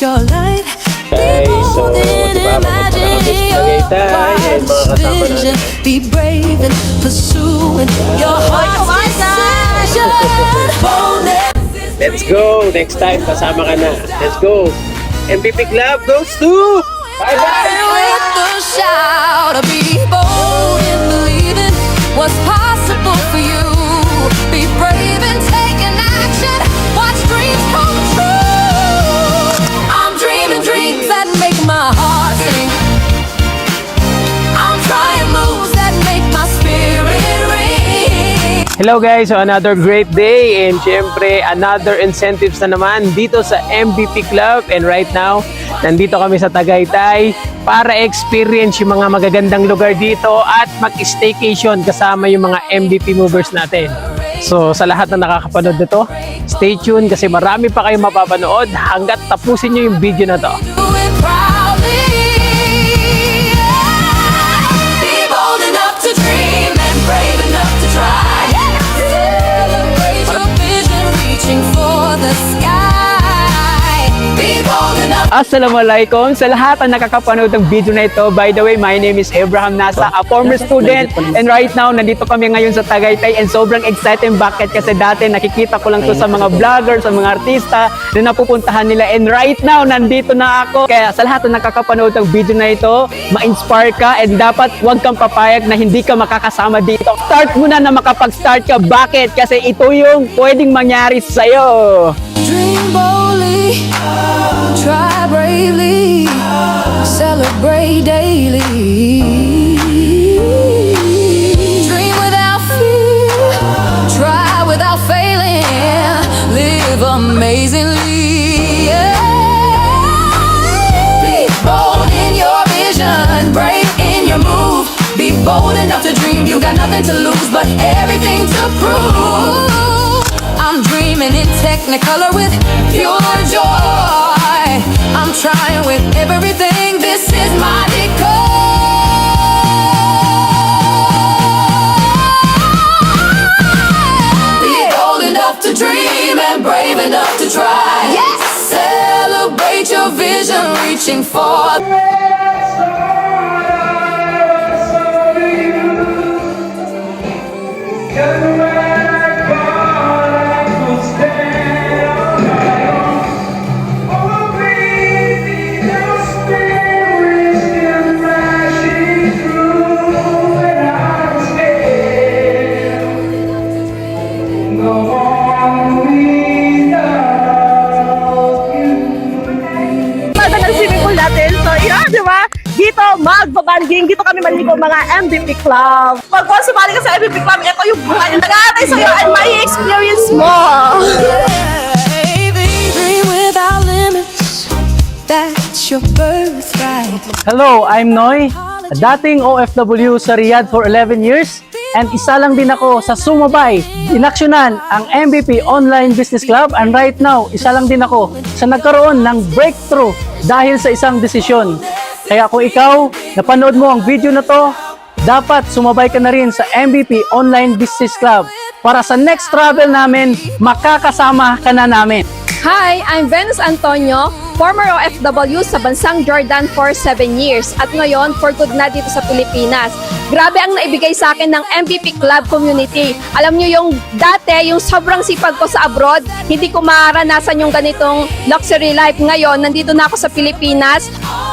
your light. Okay, so diba, mapunta na kami sa Tagaytay and mga kasama natin. Be brave and pursuing your heart's desire. Let's go! Next time, kasama ka na. Let's go! MVP Club goes to... Bye-bye! With the shout, be bold in believing what's possible for you. Be brave and take an action. Watch dreams come true. I'm dreaming dreams that make my heart sing. I'm trying moves that make my spirit ring. Hello guys! So another great day and syempre another incentives na naman dito sa MVP Club, and right now nandito kami sa Tagaytay para experience yung mga magagandang lugar dito at mag-staycation kasama yung mga MVP movers natin. So sa lahat na nakakapanood nito, stay tuned kasi marami pa kayong mapapanood hanggat tapusin nyo yung video na to. Do it proudly. Be bold enough to dream and brave enough to try. Celebrate your vision, reaching for the sky. Be bold enough. Assalamualaikum sa lahat na nakakapanood ng video na ito. By the way, my name is Abraham Nasa, a former student, and right now nandito kami ngayon sa Tagaytay and sobrang exciting. Bakit? Kasi dati nakikita ko lang to sa mga vloggers, sa mga artista na napupuntahan nila, and right now nandito na ako. Kaya sa lahat na nakakapanood ng video na ito, ma-inspire ka and dapat huwag kang papayag na hindi ka makakasama dito. Start muna na makapag-start ka. Bakit? Kasi ito yung pwedeng mangyari sa'yo. Dream boldly, try bravely, celebrate daily. Dream without fear, try without failing, live amazingly. Be bold in your vision, brave in your move. Be bold enough to dream, you got nothing to lose but everything to prove. I'm dreaming in Technicolor with pure joy. I'm trying with everything, this is my decor. Be bold enough to dream and brave enough to try. Yes! Celebrate your vision, reaching for. Dito, magbabanding. Dito kami maligo mga MVP Club. Pag sumali ka sa MVP Club, ito yung buhay na nag-aatay sa'yo and may experience mo. Dream without limits, that's your birthright. Hello, I'm Noy, dating OFW sa Riyadh for 11 years, and isa lang din ako sa sumabay, inaksyonan ang MVP Online Business Club, and right now, isa lang din ako sa nagkaroon ng breakthrough dahil sa isang desisyon. Kaya kung ikaw, napanood mo ang video na to, dapat sumabay ka na rin sa MVP Online Business Club para sa next travel namin, makakasama ka na namin. Hi, I'm Venus Antonio, former OFW sa bansang Jordan for 7 years at ngayon for good na dito sa Pilipinas. Grabe ang naibigay sa akin ng MVP Club community. Alam nyo yung dati, yung sobrang sipag ko sa abroad, hindi ko maranasan yung ganitong luxury life. Ngayon, nandito na ako sa Pilipinas.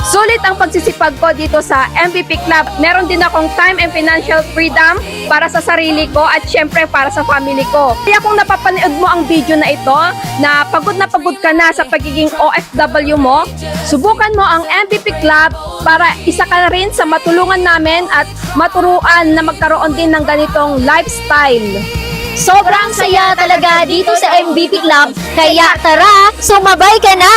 Sulit ang pagsisipag ko dito sa MVP Club. Meron din akong time and financial freedom para sa sarili ko at syempre para sa family ko. Kaya kung napapanood mo ang video na ito, na pagod ka na sa pagiging OFW mo, subukan mo ang MVP Club para isa ka na rin sa matulungan namin at maturuan na magkaroon din ng ganitong lifestyle. Sobrang saya talaga dito sa MVP Club, kaya tara, sumabay ka na!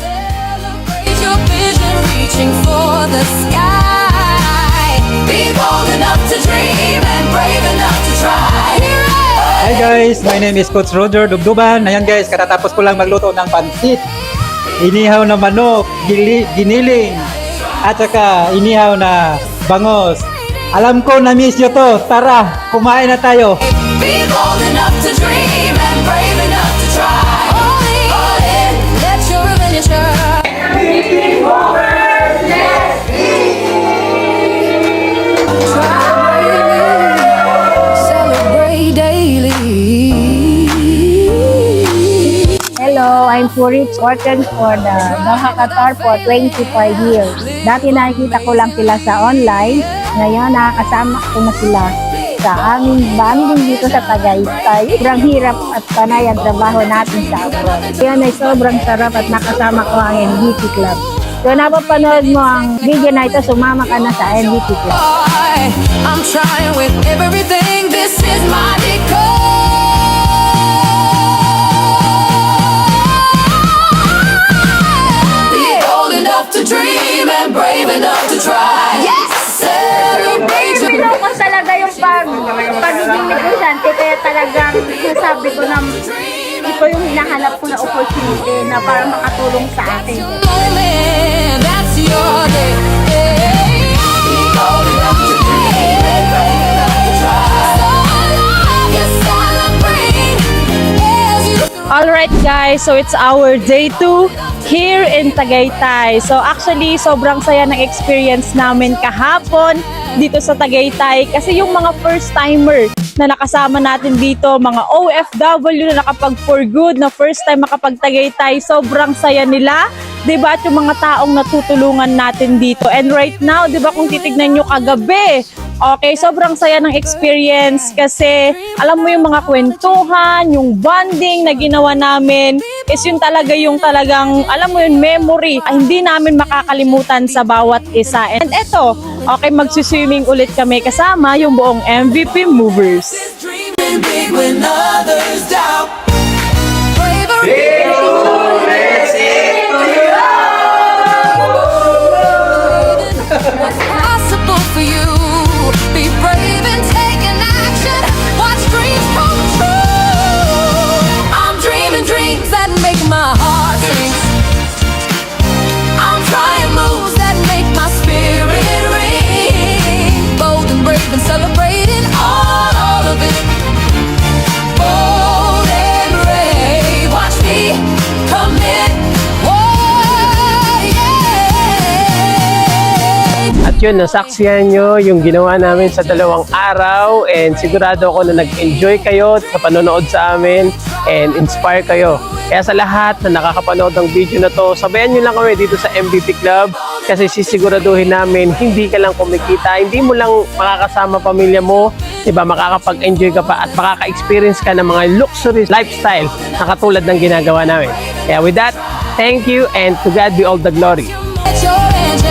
Celebrate your vision, reaching for the sky. Be bold enough to dream and brave enough to try. Hi guys, my name is Coach Roger Dubduban. Ayan guys, katatapos ko lang magluto ng pansit, inihaw na manok, giniling, at saka inihaw na bangos. Alam ko na-miss nyo to. Tara, kumain na tayo. Be bold enough to dream and brave enough to try. All in, let your adventure Zurich, working for the Doha Qatar for 25 years. Dati nakikita ko lang sila sa online, ngayon nakakasama ko na sila sa aming banding dito sa Tagaytay. Sobrang hirap at panay ang trabaho natin sa abroad. Yan ay sobrang sarap at nakasama ko ang NBT Club. So napapanood mo ang video na ito, sumama ka na sa NBT Club. I'm trying with everything. This is my decor. Be bold enough to dream and brave enough to try. Yes! Celebrate your Pinaw ko talaga yung pagiging negosyante, kaya talagang nasabi ko na ito yung hinahanap ko na opportunity na para makatulong sa akin. moment. That's your day. Be bold enough to dream and brave enough to try. So alive, you celebrate as you Alright guys, so it's our day 2 here in Tagaytay. So actually, sobrang saya ng experience namin kahapon dito sa Tagaytay kasi yung mga first timer na nakasama natin dito, mga OFW na nakapag for good na first time makapag-Tagaytay, sobrang saya nila. 'Di ba? At yung mga taong natutulungan natin dito. And right now, 'di ba, kung titignan nyo kagabi, okay, sobrang saya ng experience kasi alam mo yung mga kwentuhan, yung bonding na ginawa namin is yun talaga yung talagang, alam mo yun, memory ay hindi namin makakalimutan sa bawat isa. And eto, okay, magsiswimming ulit kami kasama yung buong MVP Movers. dreaming big when others doubt. Bravery. What's possible for you? Be brave and take an action. Watch dreams come true. I'm dreaming dreams that make my heart sing. I'm trying moves that make my spirit ring. Bold and brave and celebrating all of it. Bold and brave. Watch me commit. Whoa, yeah. At yun, nasaksihan nyo yung ginawa namin sa 2 araw and sigurado ako na nag-enjoy kayo sa panonood sa amin and inspire kayo. Kaya sa lahat na nakakapanood ng video na to, sabayan nyo lang kami dito sa MVP Club kasi sisiguraduhin namin hindi ka lang kumikita, hindi mo lang makakasama pamilya mo, diba, makakapag-enjoy ka pa at makaka-experience ka ng mga luxury lifestyle na katulad ng ginagawa namin. Kaya with that, thank you and to God be all the glory. Get your engine.